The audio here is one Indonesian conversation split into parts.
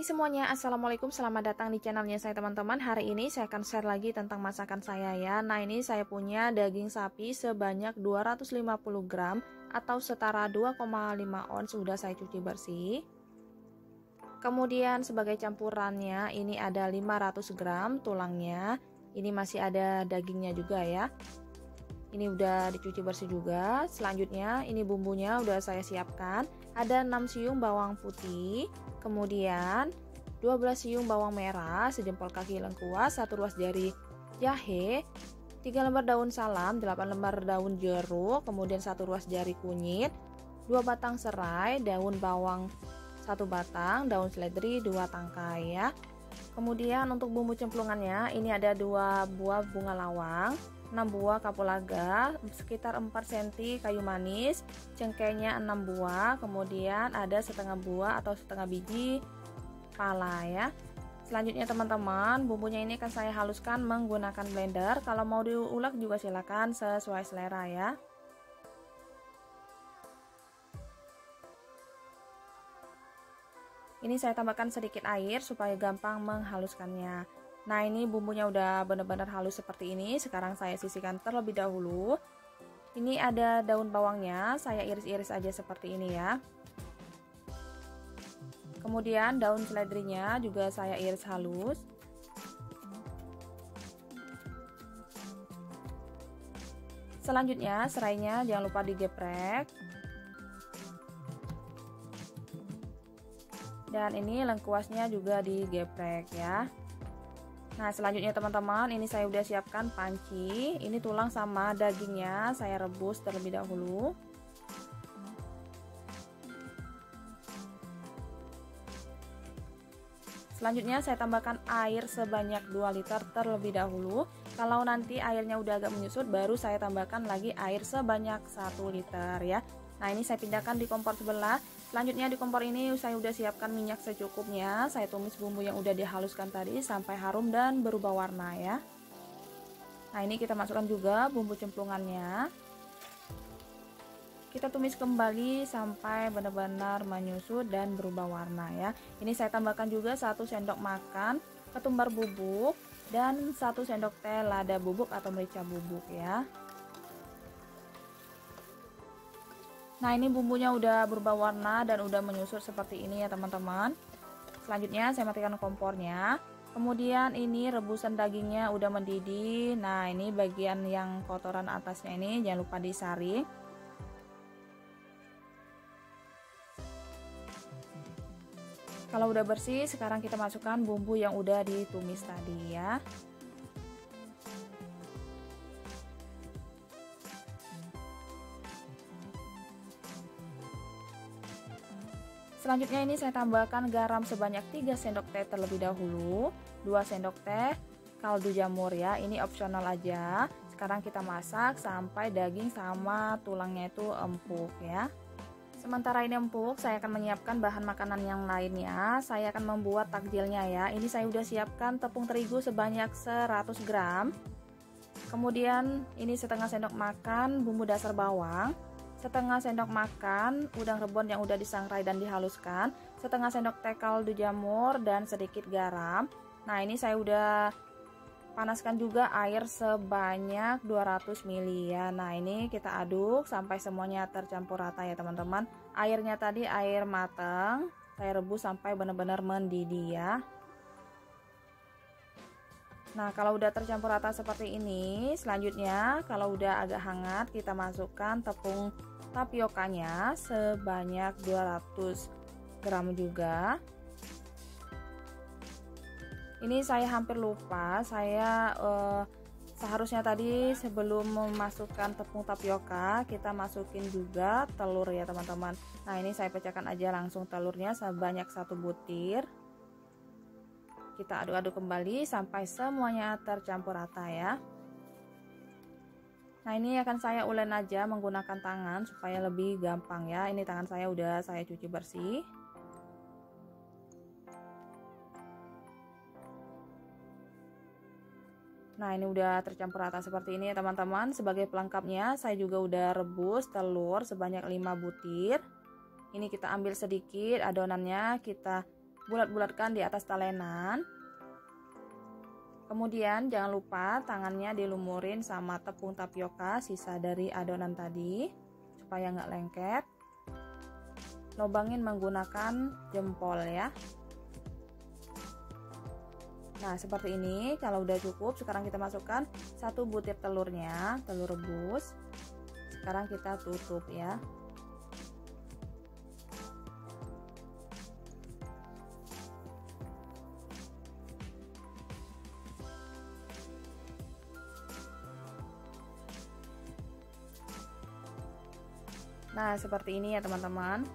Hai semuanya, assalamualaikum, selamat datang di channelnya saya teman-teman. Hari ini saya akan share lagi tentang masakan saya ya. Nah ini saya punya daging sapi sebanyak 250 gram atau setara 2,5 ons sudah saya cuci bersih. Kemudian sebagai campurannya ini ada 500 gram tulangnya. Ini masih ada dagingnya juga ya. Ini udah dicuci bersih juga. Selanjutnya ini bumbunya udah saya siapkan. Ada 6 siung bawang putih, kemudian 12 siung bawang merah, sejempol kaki lengkuas, 1 ruas jari jahe, 3 lembar daun salam, 8 lembar daun jeruk, kemudian 1 ruas jari kunyit, 2 batang serai, daun bawang 1 batang, daun seledri 2 tangkai ya. Kemudian untuk bumbu cemplungannya ini ada 2 buah bunga lawang, 6 buah kapulaga, sekitar 4 cm kayu manis, cengkehnya 6 buah, kemudian ada setengah buah atau setengah biji pala ya. Selanjutnya teman-teman, bumbunya ini akan saya haluskan menggunakan blender. Kalau mau diulek juga silakan sesuai selera ya. Ini saya tambahkan sedikit air supaya gampang menghaluskannya. Nah ini bumbunya udah benar-benar halus seperti ini. Sekarang saya sisihkan terlebih dahulu. Ini ada daun bawangnya, saya iris-iris aja seperti ini ya. Kemudian daun seledrinya juga saya iris halus. Selanjutnya serainya jangan lupa digeprek. Dan ini lengkuasnya juga digeprek ya. Nah selanjutnya teman-teman, ini saya udah siapkan panci. Ini tulang sama dagingnya saya rebus terlebih dahulu. Selanjutnya saya tambahkan air sebanyak 2 liter terlebih dahulu. Kalau nanti airnya udah agak menyusut, baru saya tambahkan lagi air sebanyak 1 liter ya. Nah ini saya pindahkan di kompor sebelah. Selanjutnya di kompor ini saya udah siapkan minyak secukupnya. Saya tumis bumbu yang udah dihaluskan tadi sampai harum dan berubah warna ya. Nah ini kita masukkan juga bumbu cemplungannya. Kita tumis kembali sampai benar-benar menyusut dan berubah warna ya. Ini saya tambahkan juga 1 sendok makan ketumbar bubuk dan 1 sendok teh lada bubuk atau merica bubuk ya. Nah ini bumbunya udah berubah warna dan udah menyusut seperti ini ya teman-teman. Selanjutnya saya matikan kompornya. Kemudian ini rebusan dagingnya udah mendidih. Nah ini bagian yang kotoran atasnya ini jangan lupa disaring. Kalau udah bersih, sekarang kita masukkan bumbu yang udah ditumis tadi ya. Selanjutnya ini saya tambahkan garam sebanyak 3 sendok teh terlebih dahulu, 2 sendok teh kaldu jamur ya, ini opsional aja. Sekarang kita masak sampai daging sama tulangnya itu empuk ya. Sementara ini empuk, saya akan menyiapkan bahan makanan yang lainnya. Saya akan membuat takjilnya ya. Ini saya udah siapkan tepung terigu sebanyak 100 gram. Kemudian ini setengah sendok makan bumbu dasar bawang, setengah sendok makan udang rebon yang udah disangrai dan dihaluskan, setengah sendok teh kaldu jamur dan sedikit garam. Nah ini saya udah panaskan juga air sebanyak 200 ml ya. Nah ini kita aduk sampai semuanya tercampur rata ya teman-teman. Airnya tadi air matang, saya rebus sampai benar-benar mendidih ya. Nah kalau udah tercampur rata seperti ini, selanjutnya kalau udah agak hangat kita masukkan tepung tapiokanya sebanyak 200 gram juga. Ini saya hampir lupa, saya seharusnya tadi sebelum memasukkan tepung tapioka kita masukin juga telur ya teman-teman. Nah ini saya pecahkan aja langsung telurnya sebanyak 1 butir. Kita aduk-aduk kembali sampai semuanya tercampur rata ya. Nah ini akan saya ulen aja menggunakan tangan supaya lebih gampang ya. Ini tangan saya udah saya cuci bersih. Nah ini udah tercampur rata seperti ini ya teman-teman. Sebagai pelengkapnya saya juga udah rebus telur sebanyak 5 butir. Ini kita ambil sedikit adonannya, kita bulat-bulatkan di atas talenan. Kemudian jangan lupa tangannya dilumurin sama tepung tapioka sisa dari adonan tadi supaya nggak lengket. Lobangin menggunakan jempol ya. Nah seperti ini. Kalau udah cukup, sekarang kita masukkan 1 butir telurnya, telur rebus. Sekarang kita tutup ya. Nah seperti ini ya teman-teman.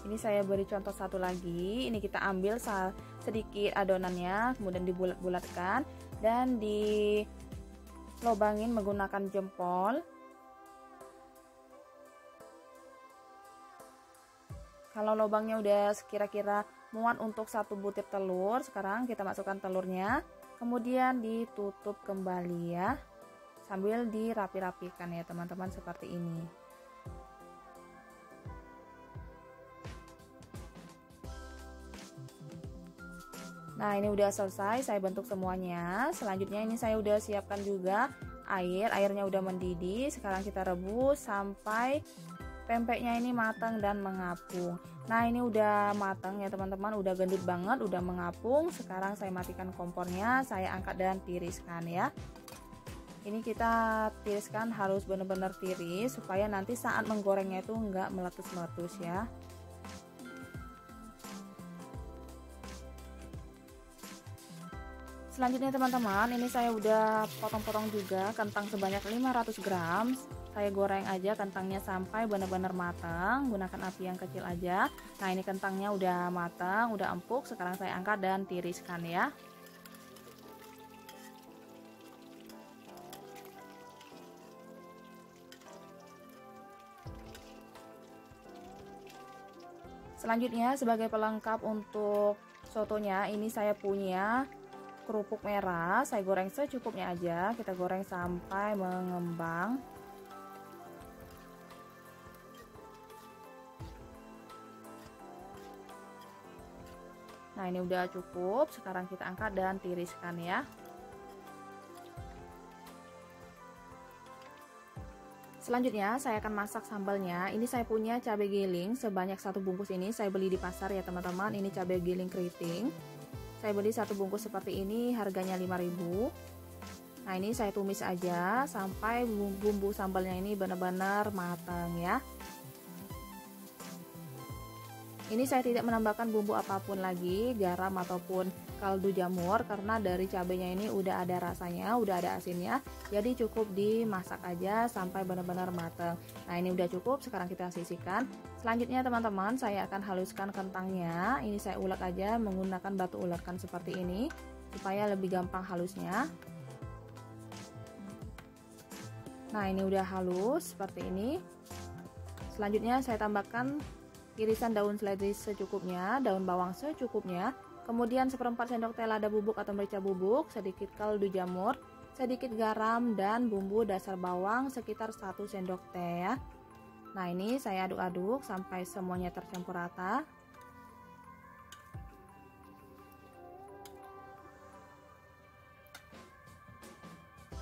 Ini saya beri contoh satu lagi. Ini kita ambil sedikit adonannya, kemudian dibulat-bulatkan dan dilobangin menggunakan jempol. Kalau lubangnya udah kira-kira muat untuk 1 butir telur, sekarang kita masukkan telurnya, kemudian ditutup kembali ya, sambil dirapi-rapikan ya teman-teman seperti ini. Nah ini udah selesai, saya bentuk semuanya. Selanjutnya ini saya udah siapkan juga airnya udah mendidih. Sekarang kita rebus sampai pempeknya ini matang dan mengapung. Nah ini udah matang ya teman-teman, udah gendut banget, udah mengapung. Sekarang saya matikan kompornya, saya angkat dan tiriskan ya. Ini kita tiriskan harus benar-benar tiris supaya nanti saat menggorengnya itu enggak meletus-meletus ya. Selanjutnya teman-teman, ini saya udah potong-potong juga kentang sebanyak 500 gram. Saya goreng aja kentangnya sampai benar-benar matang, gunakan api yang kecil aja. Nah ini kentangnya udah matang, udah empuk. Sekarang saya angkat dan tiriskan ya. Selanjutnya sebagai pelengkap untuk sotonya, ini saya punya kerupuk merah. Saya goreng secukupnya aja, kita goreng sampai mengembang. Nah ini udah cukup, sekarang kita angkat dan tiriskan ya. Selanjutnya saya akan masak sambalnya. Ini saya punya cabai giling sebanyak 1 bungkus, ini saya beli di pasar ya teman-teman. Ini cabai giling keriting. Saya beli 1 bungkus seperti ini, harganya 5.000. Nah ini saya tumis aja sampai bumbu sambalnya ini benar-benar matang ya. Ini saya tidak menambahkan bumbu apapun lagi, garam ataupun kaldu jamur, karena dari cabenya ini udah ada rasanya, udah ada asinnya. Jadi cukup dimasak aja sampai benar-benar matang. Nah ini udah cukup, sekarang kita sisihkan. Selanjutnya teman-teman, saya akan haluskan kentangnya. Ini saya ulek aja menggunakan batu ulekan seperti ini supaya lebih gampang halusnya. Nah ini udah halus seperti ini. Selanjutnya saya tambahkan irisan daun seledri secukupnya, daun bawang secukupnya, kemudian 1/4 sendok teh lada bubuk atau merica bubuk, sedikit kaldu jamur, sedikit garam, dan bumbu dasar bawang sekitar 1 sendok teh ya. Nah ini saya aduk-aduk sampai semuanya tercampur rata.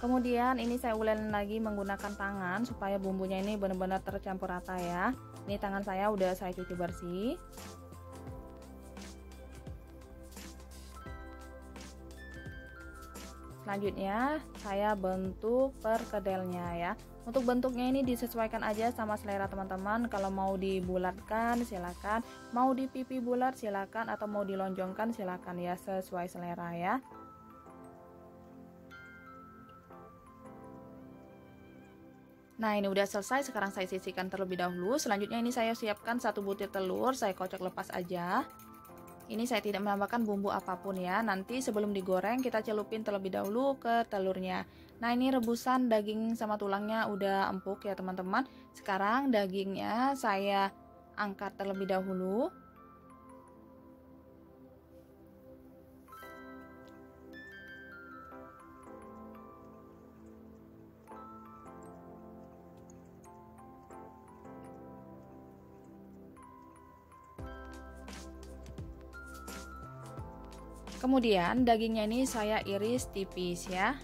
Kemudian ini saya uleni lagi menggunakan tangan supaya bumbunya ini benar-benar tercampur rata ya. Ini tangan saya udah saya cuci bersih. Selanjutnya saya bentuk perkedelnya ya. Untuk bentuknya ini disesuaikan aja sama selera teman-teman. Kalau mau dibulatkan silakan, mau dipipi bulat silakan, atau mau dilonjongkan silakan ya, sesuai selera ya. Nah ini udah selesai, sekarang saya sisihkan terlebih dahulu. Selanjutnya ini saya siapkan 1 butir telur, saya kocok lepas aja. Ini saya tidak menambahkan bumbu apapun ya. Nanti sebelum digoreng kita celupin terlebih dahulu ke telurnya. Nah ini rebusan daging sama tulangnya udah empuk ya teman-teman. Sekarang dagingnya saya angkat terlebih dahulu. Kemudian dagingnya ini saya iris tipis ya.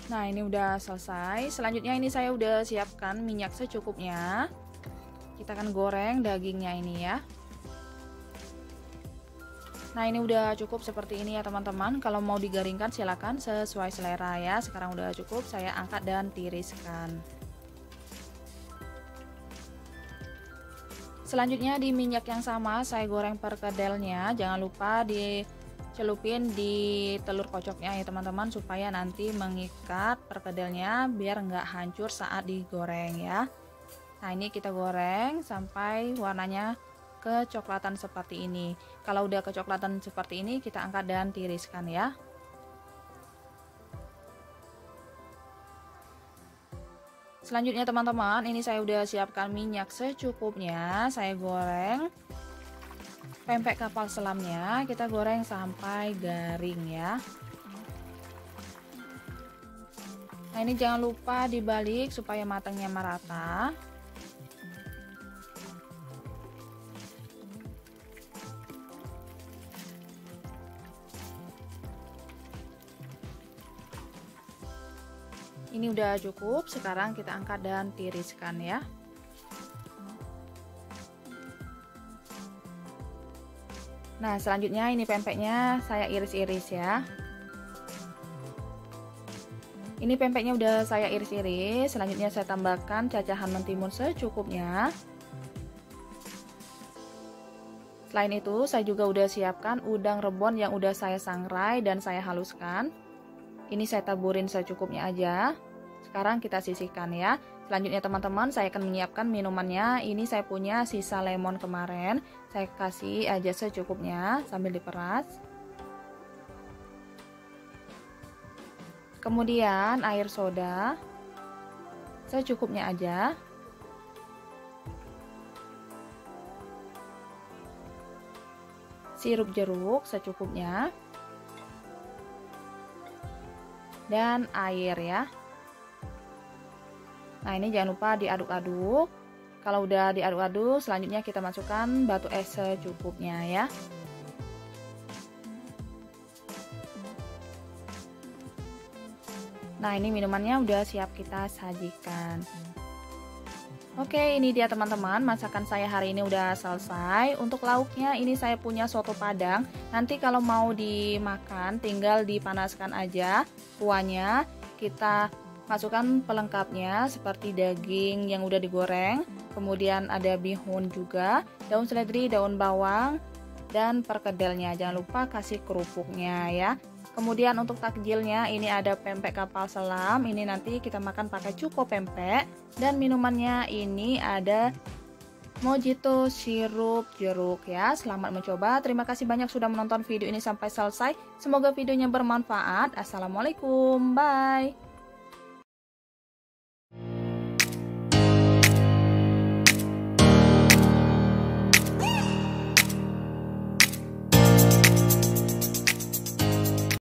Nah, ini udah selesai. Selanjutnya ini saya udah siapkan minyak secukupnya. Kita akan goreng dagingnya ini ya. Nah, ini udah cukup seperti ini ya teman-teman. Kalau mau digaringkan silakan sesuai selera ya. Sekarang udah cukup, saya angkat dan tiriskan. Selanjutnya di minyak yang sama saya goreng perkedelnya. Jangan lupa dicelupin di telur kocoknya ya teman-teman, supaya nanti mengikat perkedelnya biar nggak hancur saat digoreng ya. Nah, ini kita goreng sampai warnanya kecoklatan seperti ini. Kalau udah kecoklatan seperti ini kita angkat dan tiriskan ya. Selanjutnya teman-teman, ini saya udah siapkan minyak secukupnya. Saya goreng pempek kapal selamnya, kita goreng sampai garing ya. Nah, ini jangan lupa dibalik supaya matangnya merata. Ini udah cukup, sekarang kita angkat dan tiriskan ya. Nah, selanjutnya ini pempeknya saya iris-iris ya. Ini pempeknya udah saya iris-iris, selanjutnya saya tambahkan cacahan mentimun secukupnya. Selain itu, saya juga udah siapkan udang rebon yang udah saya sangrai dan saya haluskan. Ini saya taburin secukupnya aja. Sekarang kita sisihkan ya. Selanjutnya teman-teman, saya akan menyiapkan minumannya. Ini saya punya sisa lemon kemarin. Saya kasih aja secukupnya sambil diperas. Kemudian air soda secukupnya aja. Sirup jeruk secukupnya. Dan air ya. Nah, ini jangan lupa diaduk-aduk. Kalau udah diaduk-aduk, selanjutnya kita masukkan batu es secukupnya ya. Nah, ini minumannya udah siap kita sajikan. Oke, ini dia teman-teman, masakan saya hari ini udah selesai. Untuk lauknya ini saya punya soto Padang. Nanti kalau mau dimakan tinggal dipanaskan aja kuahnya. Kita masukkan pelengkapnya seperti daging yang udah digoreng, kemudian ada bihun juga, daun seledri, daun bawang, dan perkedelnya. Jangan lupa kasih kerupuknya ya. Kemudian untuk takjilnya ini ada pempek kapal selam. Ini nanti kita makan pakai cuko pempek. Dan minumannya ini ada mojito sirup jeruk ya. Selamat mencoba. Terima kasih banyak sudah menonton video ini sampai selesai. Semoga videonya bermanfaat. Assalamualaikum. Bye.